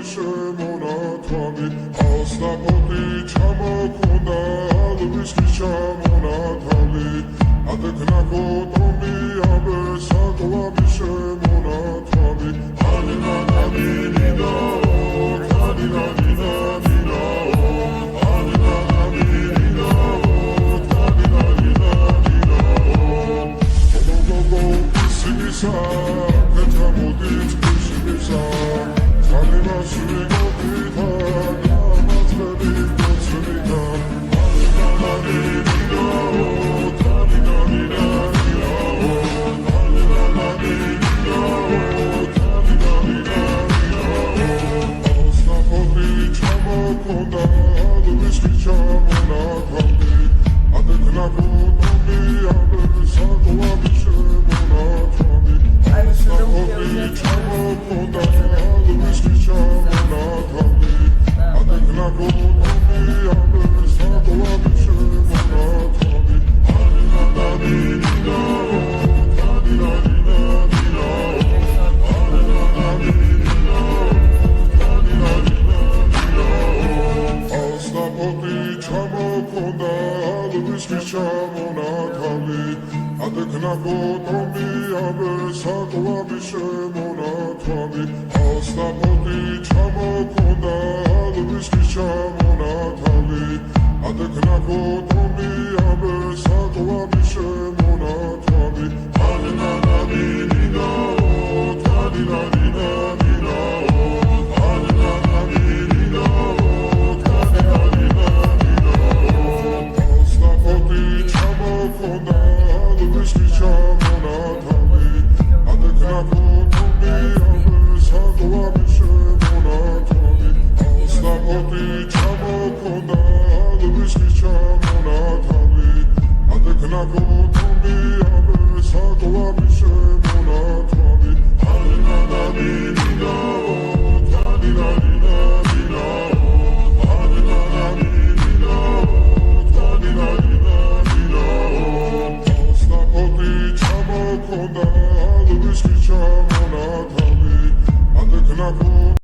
შემონათვალე ასნაფოთი ჩამოქონდა ალვისის ჩამონათვალე ატეკნა ფოტომი აბესაკლავი შემონათვალე ატეკნა ფოტომი აბესაკლავი შემონათვალე ასნაფოთი ჩამოქონდა ალვისის ჩამონათვალე ატეკნა ფოტომი აბესაკლავი შემონათვალე Ατεκνα φωτομία με σαν το άμυσε